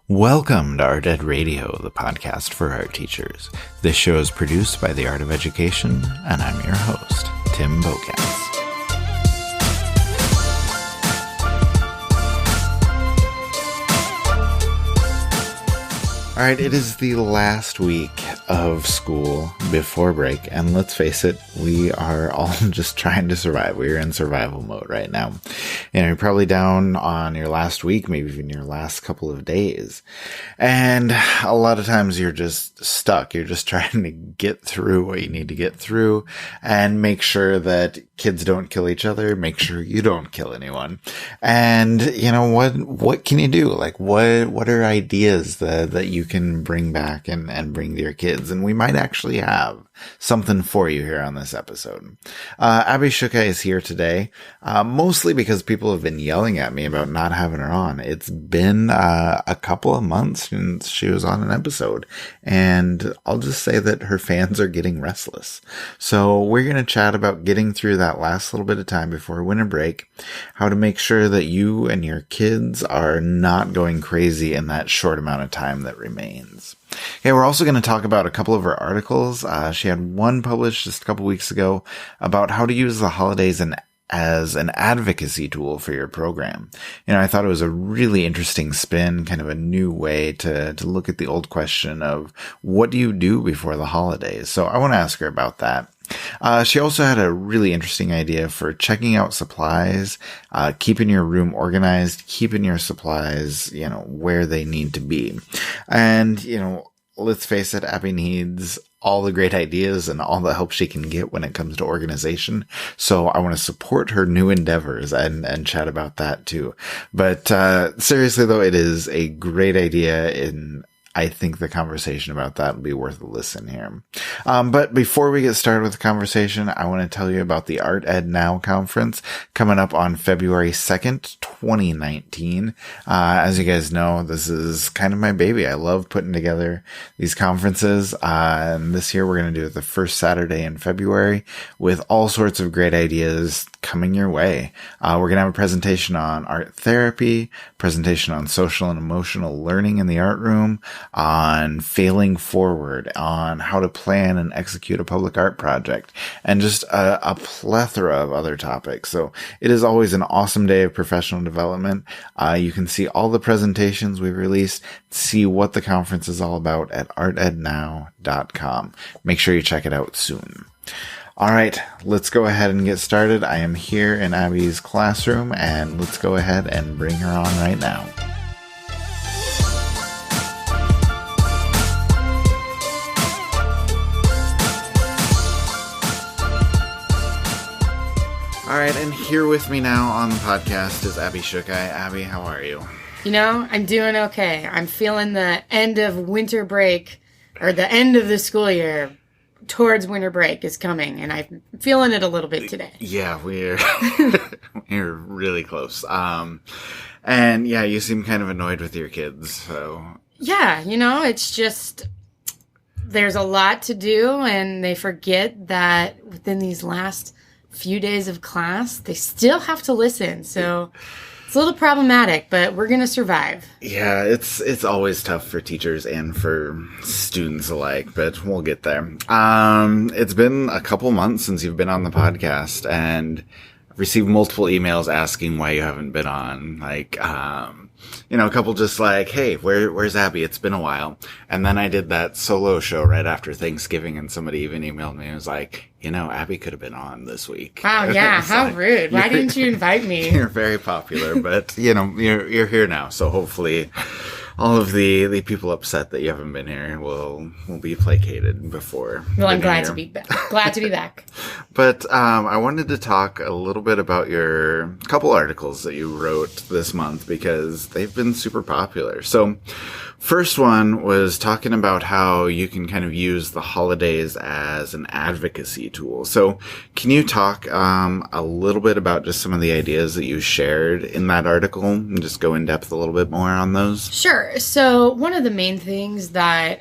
Welcome to Art Ed Radio, the podcast for art teachers. This show is produced by the Art of Education, and I'm your host, Tim Bocas. All right, it is the last week of school before break, and let's face it, we are all just trying to survive. We're in survival mode right now. You know, you're probably down on your last week, maybe even your last couple of days. And a lot of times you're just stuck. You're just trying to get through what you need to get through and make sure that kids don't kill each other, make sure you don't kill anyone. And you know, what can you do? Like, what are ideas that you can bring back and bring to your kids? And we might actually have something for you here on this episode. Abby Schukei is here today, mostly because people have been yelling at me about not having her on. It's been a couple of months since she was on an episode, and I'll just say that her fans are getting restless. So we're going to chat about getting through that last little bit of time before winter break, how to make sure that you and your kids are not going crazy in that short amount of time that remains. Okay, we're also going to talk about a couple of her articles. She had one published just a couple weeks ago about how to use the holidays as an advocacy tool for your program. You know, I thought it was a really interesting spin, kind of a new way to look at the old question of what do you do before the holidays? So I want to ask her about that. She also had a really interesting idea for checking out supplies, keeping your room organized, keeping your supplies, you know, where they need to be. And, you know, let's face it, Abby needs all the great ideas and all the help she can get when it comes to organization. So I want to support her new endeavors and chat about that too. But, seriously though, it is a great idea, and I think the conversation about that will be worth a listen here. But before we get started with the conversation, I want to tell you about the Art Ed Now conference coming up on February 2nd, 2019. As you guys know, this is kind of my baby. I love putting together these conferences. And this year we're going to do it the first Saturday in February with all sorts of great ideas coming your way. We're going to have a presentation on art therapy, presentation on social and emotional learning in the art room, on failing forward, on how to plan and execute a public art project, and just a plethora of other topics. So it is always an awesome day of professional development. You can see all the presentations we've released, see what the conference is all about at artednow.com. Make sure you check it out soon. All right, let's go ahead and get started. I am here in Abby's classroom, and let's go ahead and bring her on right now. All right, and here with me now on the podcast is Abby Schukei. Abby, how are you? You know, I'm doing okay. I'm feeling the end of winter break, or the end of the school year towards winter break is coming, and I'm feeling it a little bit today. Yeah, we're really close. And yeah, you seem kind of annoyed with your kids, so. Yeah, you know, it's just, there's a lot to do, and they forget that within these last few days of class, they still have to listen. So it's a little problematic, but we're going to survive. Yeah, it's always tough for teachers and for students alike, but we'll get there. It's been a couple months since you've been on the podcast, and I've received multiple emails asking why you haven't been on. Like, you know, a couple just like, hey, where's Abby? It's been a while. And then I did that solo show right after Thanksgiving, and somebody even emailed me and was like, you know, Abby could have been on this week. Wow, yeah, how like, rude. Why didn't you invite me? You're very popular, but, you know, you're here now, so hopefully all of the people upset that you haven't been here will be placated before. Well, I'm glad to be back. Glad to be back. But I wanted to talk a little bit about your couple articles that you wrote this month, because they've been super popular. So first one was talking about how you can kind of use the holidays as an advocacy tool. So can you talk a little bit about just some of the ideas that you shared in that article and just go in depth a little bit more on those? Sure. So one of the main things that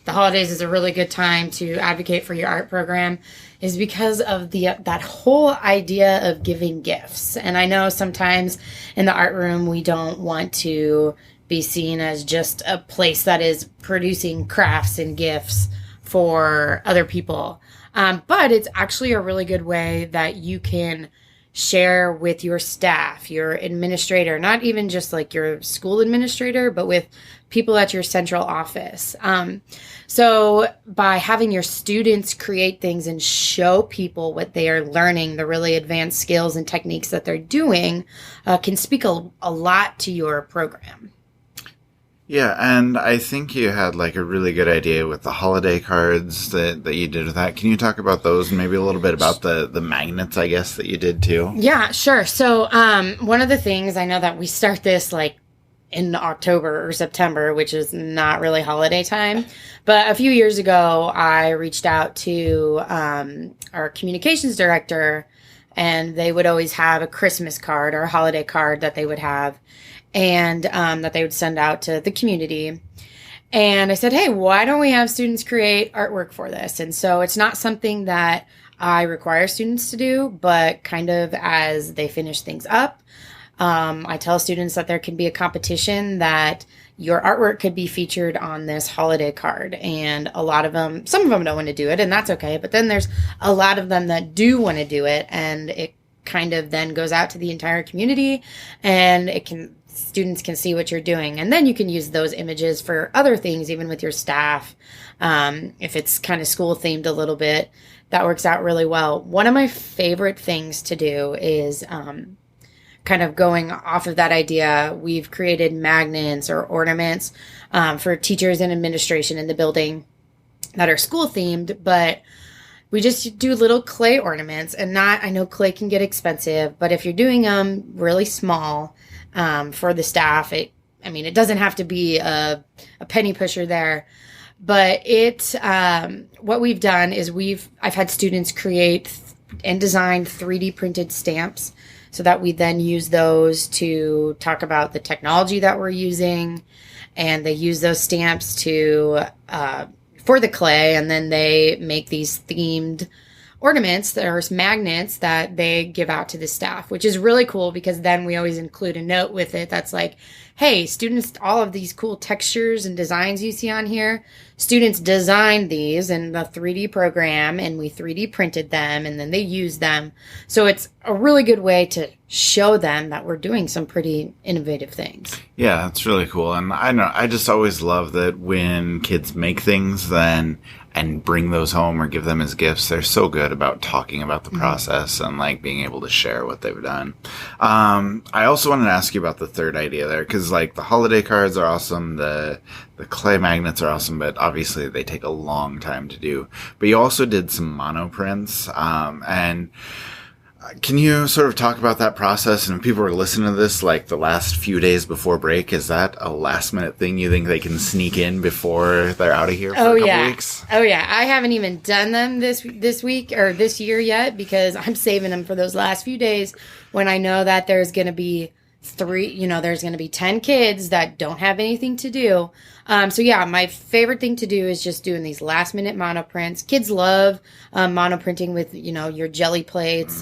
the holidays is a really good time to advocate for your art program is because of that whole idea of giving gifts. And I know sometimes in the art room we don't want to be seen as just a place that is producing crafts and gifts for other people. But it's actually a really good way that you can share with your staff, your administrator, not even just like your school administrator, but with people at your central office. So by having your students create things and show people what they are learning, the really advanced skills and techniques that they're doing, can speak a lot to your program. Yeah, and I think you had like a really good idea with the holiday cards that you did with that. Can you talk about those and maybe a little bit about the magnets, I guess, that you did too? Yeah, sure. So one of the things, I know that we start this like in October or September, which is not really holiday time. But a few years ago, I reached out to our communications director, and they would always have a Christmas card or a holiday card that they would have, and that they would send out to the community. And I said, hey, why don't we have students create artwork for this? And so it's not something that I require students to do, but kind of as they finish things up, I tell students that there can be a competition that your artwork could be featured on this holiday card. And a lot of them, some of them don't want to do it, and that's okay. But then there's a lot of them that do want to do it, and it kind of then goes out to the entire community, and students can see what you're doing. And then you can use those images for other things, even with your staff. If it's kind of school themed a little bit, that works out really well. One of my favorite things to do is kind of going off of that idea. We've created magnets or ornaments for teachers and administration in the building that are school themed, but we just do little clay ornaments. And I know clay can get expensive, but if you're doing them really small, for the staff, it doesn't have to be a penny pusher there, but what we've done is I've had students create and design 3D printed stamps so that we then use those to talk about the technology that we're using, and they use those stamps for the clay, and then they make these themed ornaments. There's magnets that they give out to the staff, which is really cool because then we always include a note with it that's like, hey, students, all of these cool textures and designs you see on here, students designed these in the 3D program, and we 3D printed them, and then they use them. So it's a really good way to show them that we're doing some pretty innovative things. Yeah, that's really cool. And I just always love that when kids make things and bring those home or give them as gifts, they're so good about talking about the process and like being able to share what they've done. I also wanted to ask you about the third idea there, because like the holiday cards are awesome, the clay magnets are awesome, but obviously they take a long time to do. But you also did some monoprints, and can you sort of talk about that process? And if people are listening to this like the last few days before break, is that a last minute thing you think they can sneak in before they're out of here for a couple weeks? Oh yeah. I haven't even done them this week or this year yet, because I'm saving them for those last few days when I know that there's going to be there's going to be 10 kids that don't have anything to do. So yeah, my favorite thing to do is just doing these last minute monoprints. Kids love monoprinting with, your jelly plates,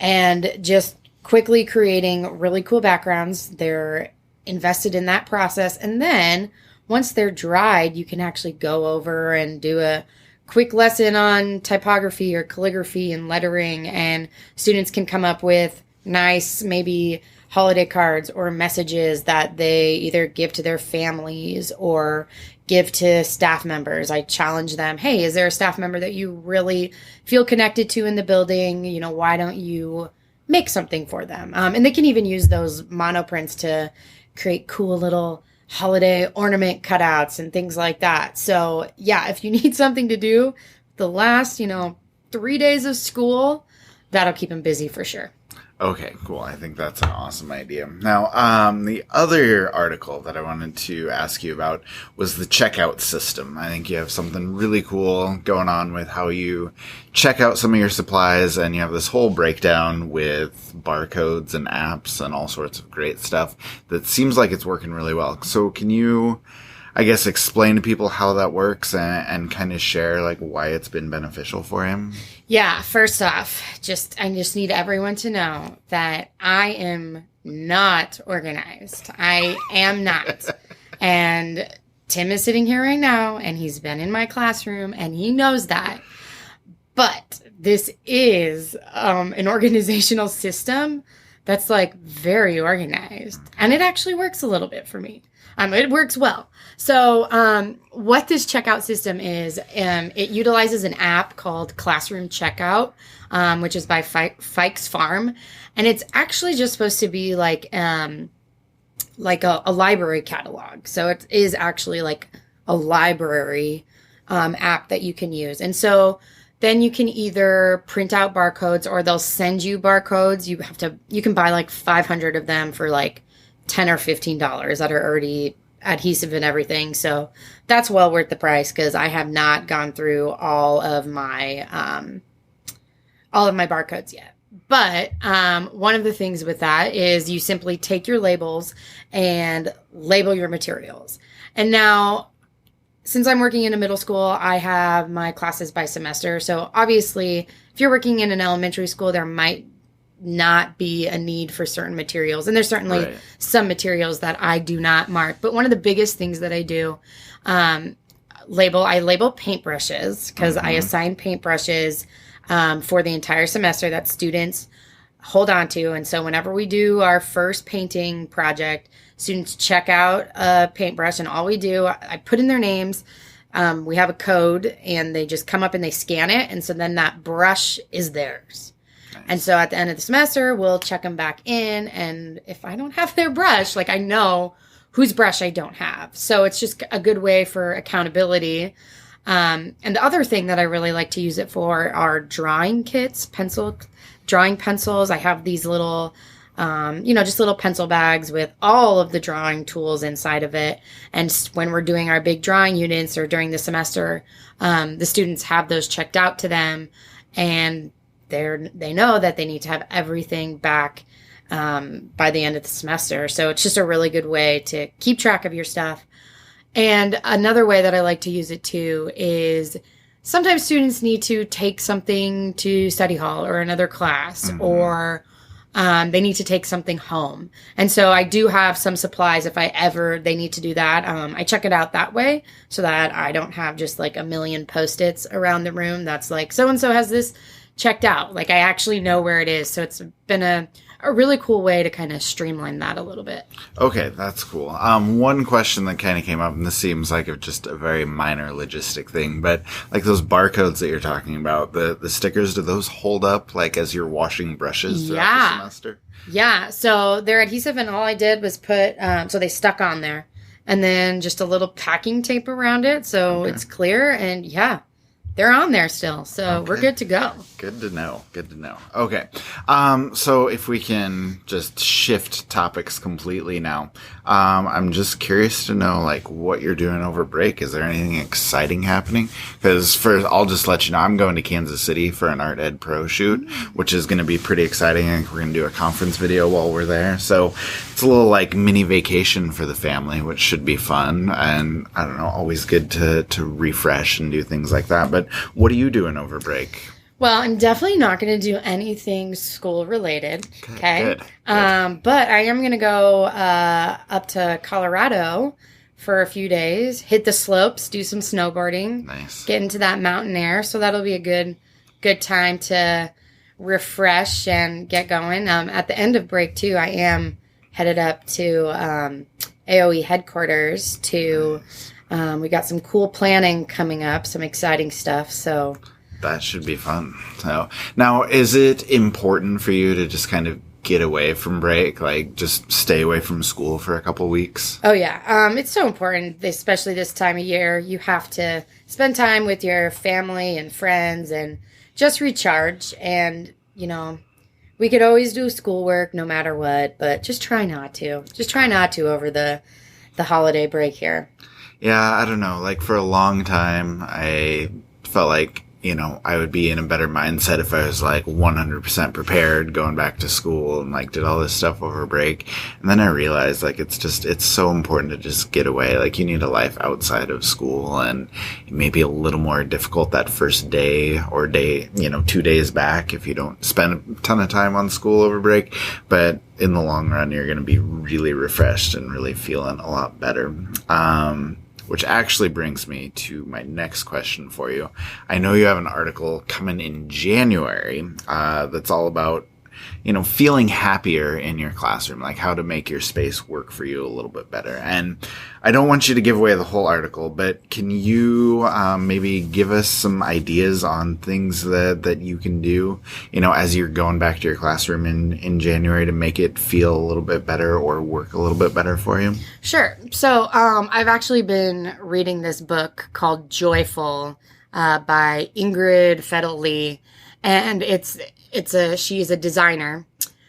and just quickly creating really cool backgrounds. They're invested in that process. And then once they're dried, you can actually go over and do a quick lesson on typography or calligraphy and lettering, and students can come up with nice, maybe holiday cards or messages that they either give to their families or give to staff members. I challenge them, hey, is there a staff member that you really feel connected to in the building? Why don't you make something for them? And they can even use those monoprints to create cool little holiday ornament cutouts and things like that. So yeah, if you need something to do the last, 3 days of school, that'll keep them busy for sure. Okay, cool. I think that's an awesome idea. Now, the other article that I wanted to ask you about was the checkout system. I think you have something really cool going on with how you check out some of your supplies, and you have this whole breakdown with barcodes and apps and all sorts of great stuff that seems like it's working really well. So can you, I guess, explain to people how that works and kind of share like why it's been beneficial for him? Yeah, first off, I just need everyone to know that I am not organized. I am not. And Tim is sitting here right now, and he's been in my classroom, and he knows that. But this is an organizational system that's like very organized. And it actually works a little bit for me. It works well. So what this checkout system is, it utilizes an app called Classroom Checkout, which is by Fikes Farm. And it's actually just supposed to be like a library catalog. So it is actually like a library app that you can use. And so then you can either print out barcodes or they'll send you barcodes. You can buy like 500 of them for like $10 or $15 that are already adhesive and everything. So that's well worth the price because I have not gone through all of my barcodes yet. But one of the things with that is you simply take your labels and label your materials. And now, since I'm working in a middle school, I have my classes by semester. So obviously, if you're working in an elementary school, there might not be a need for certain materials. And there's certainly some materials that I do not mark. But one of the biggest things that I do, I label paintbrushes because I assign paintbrushes for the entire semester that students hold on to. And so whenever we do our first painting project, students check out a paintbrush, and all we do, I put in their names. We have a code, and they just come up and they scan it. And so then that brush is theirs. Nice. And so at the end of the semester, we'll check them back in. And if I don't have their brush, like I know whose brush I don't have. So it's just a good way for accountability. And the other thing that I really like to use it for are drawing kits, drawing pencils. I have these little, just little pencil bags with all of the drawing tools inside of it. And when we're doing our big drawing units or during the semester, the students have those checked out to them, and they know that they need to have everything back by the end of the semester. So it's just a really good way to keep track of your stuff. And another way that I like to use it too is sometimes students need to take something to study hall or another class, or they need to take something home. And so I do have some supplies if they need to do that. I check it out that way so that I don't have just like a million Post-its around the room that's like, so-and-so has this checked out. Like I actually know where it is. So it's been a really cool way to kind of streamline that a little bit. Okay, that's cool. One question that kind of came up, and this seems like just a very minor logistic thing, but like those barcodes that you're talking about, the stickers, do those hold up like as you're washing brushes throughout the semester? Yeah, so they're adhesive, and all I did was put, so they stuck on there, and then just a little packing tape around it so it's clear, and they're on there still, so we're good to go. Good to know. Okay. So if we can just shift topics completely now, I'm just curious to know, like, what you're doing over break. Is there anything exciting happening? Because I'll just let you know, I'm going to Kansas City for an Art Ed Pro shoot, which is going to be pretty exciting. I think we're going to do a conference video while we're there. So it's a little like mini vacation for the family, which should be fun. And I don't know, always good to refresh and do things like that. But what are you doing over break? Well, I'm definitely not going to do anything school related. Okay. Good. But I am going to go up to Colorado for a few days, hit the slopes, do some snowboarding. Nice. Get into that mountain air. So that'll be a good time to refresh and get going. At the end of break too, I am headed up to AOE headquarters to we got some cool planning coming up, some exciting stuff. So that should be fun. So now, is it important for you to just kind of get away from break, like just stay away from school for a couple weeks? Oh yeah. It's so important, especially this time of year. You have to spend time with your family and friends and just recharge. And, we could always do schoolwork no matter what, but just try not to. Just try not to over the holiday break here. Yeah, I don't know. Like for a long time, I felt like I would be in a better mindset if I was like 100% prepared going back to school and like did all this stuff over break. And then I realized like it's so important to just get away. Like you need a life outside of school, and it may be a little more difficult that first day or 2 days back if you don't spend a ton of time on school over break. But in the long run, you're going to be really refreshed and really feeling a lot better. Which actually brings me to my next question for you. I know you have an article coming in January that's all about, feeling happier in your classroom, like how to make your space work for you a little bit better. And I don't want you to give away the whole article, but can you maybe give us some ideas on things that you can do, as you're going back to your classroom in January to make it feel a little bit better or work a little bit better for you? Sure. So I've actually been reading this book called Joyful by Ingrid Fettel-Lee. And she's a designer,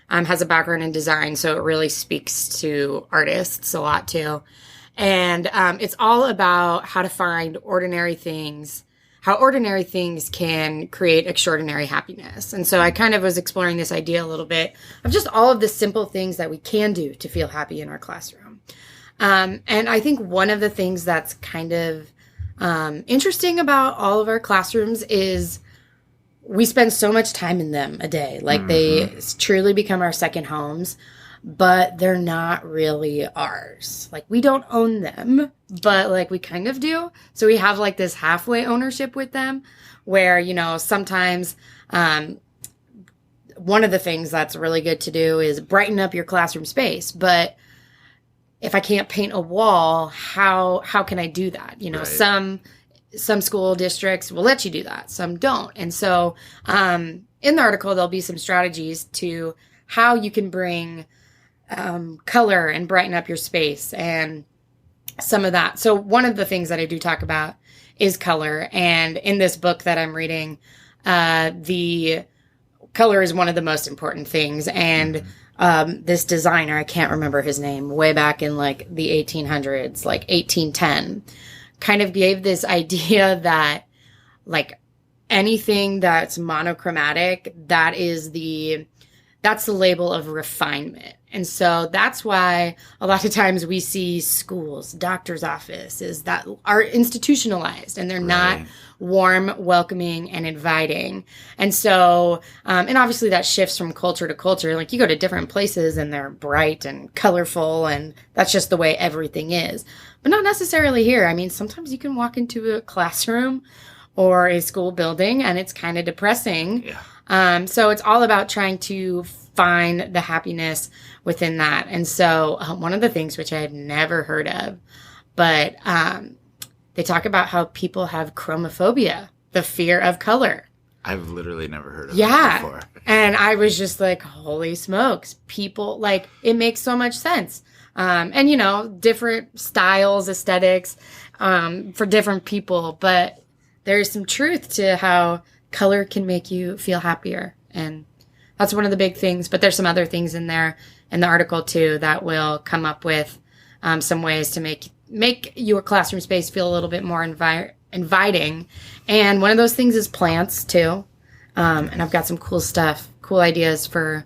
has a background in design, so it really speaks to artists a lot too. And it's all about how to find ordinary things, how ordinary things can create extraordinary happiness. And so I kind of was exploring this idea a little bit of just all of the simple things that we can do to feel happy in our classroom. And I think one of the things that's kind of interesting about all of our classrooms is we spend so much time in them a day. Like they truly become our second homes, but they're not really ours. Like we don't own them, but like we kind of do. So we have like this halfway ownership with them where, sometimes one of the things that's really good to do is brighten up your classroom space. But if I can't paint a wall, how can I do that? Right. Some school districts will let you do that. Some don't. And so in the article, there'll be some strategies to how you can bring color and brighten up your space and some of that. So one of the things that I do talk about is color. And in this book that I'm reading, the color is one of the most important things. And this designer, I can't remember his name, way back in like the 1800s, like 1810, kind of gave this idea that like anything that's monochromatic, that's the label of refinement. And so that's why a lot of times we see schools, doctor's offices that are institutionalized and they're not warm, welcoming, and inviting. And so, and obviously that shifts from culture to culture. Like you go to different places and they're bright and colorful, and that's just the way everything is. But not necessarily here. I mean, sometimes you can walk into a classroom or a school building and it's kind of depressing. Yeah. So it's all about trying to find the happiness within that. And so one of the things which I had never heard of, but they talk about how people have chromophobia, the fear of color. I've literally never heard of that before. And I was just like, holy smokes, people, like, it makes so much sense. And, different styles, aesthetics for different people. But there's some truth to how color can make you feel happier. And that's one of the big things. But there's some other things in there in the article, too, that will come up with some ways to make your classroom space feel a little bit more inviting. And one of those things is plants, too. And I've got some cool ideas for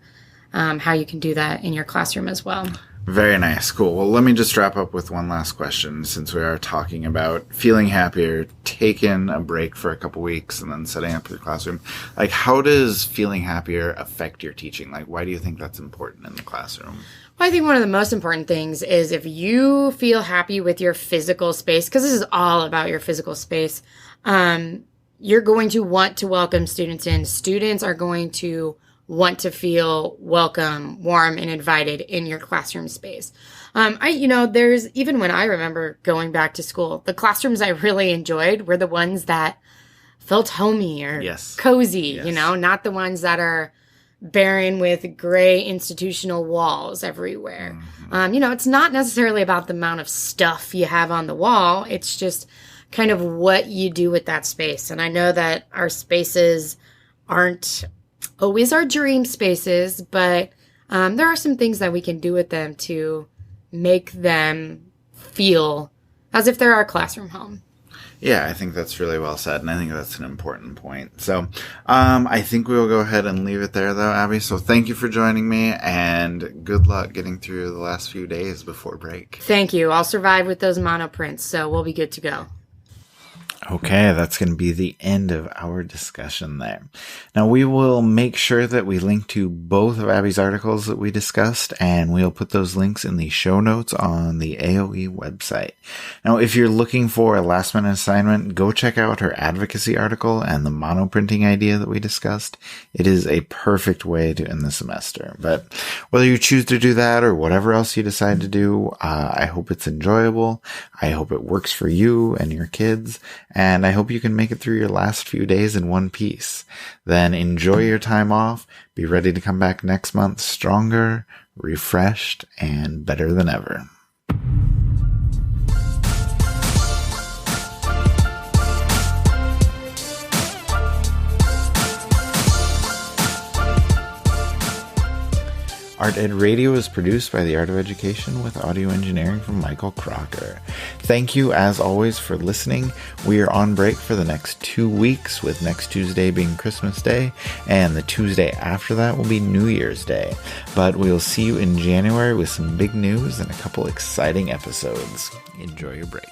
how you can do that in your classroom as well. Very nice. Cool. Well, let me just wrap up with one last question, since we are talking about feeling happier, taking a break for a couple weeks, and then setting up your classroom. Like, how does feeling happier affect your teaching? Like, why do you think that's important in the classroom? Well, I think one of the most important things is if you feel happy with your physical space, because this is all about your physical space, you're going to want to welcome students in. Students are going to want to feel welcome, warm, and invited in your classroom space. There's, even when I remember going back to school, the classrooms I really enjoyed were the ones that felt homey or cozy, not the ones that are barren with gray institutional walls everywhere. Mm-hmm. It's not necessarily about the amount of stuff you have on the wall. It's just kind of what you do with that space. And I know that our spaces aren't always our dream spaces, but there are some things that we can do with them to make them feel as if they're our classroom home. Yeah, I think that's really well said, and I think that's an important point. So, I think we will go ahead and leave it there, though, Abby. So thank you for joining me, and good luck getting through the last few days before break. Thank you. I'll survive with those monoprints, so we'll be good to go. Okay, that's going to be the end of our discussion there. Now, we will make sure that we link to both of Abby's articles that we discussed, and we'll put those links in the show notes on the AOE website. Now, if you're looking for a last-minute assignment, go check out her advocacy article and the monoprinting idea that we discussed. It is a perfect way to end the semester. But whether you choose to do that or whatever else you decide to do, I hope it's enjoyable. I hope it works for you and your kids. And I hope you can make it through your last few days in one piece. Then enjoy your time off. Be ready to come back next month stronger, refreshed, and better than ever. Art Ed Radio is produced by the Art of Education with audio engineering from Michael Crocker. Thank you, as always, for listening. We are on break for the next 2 weeks, with next Tuesday being Christmas Day, and the Tuesday after that will be New Year's Day. But we'll see you in January with some big news and a couple exciting episodes. Enjoy your break.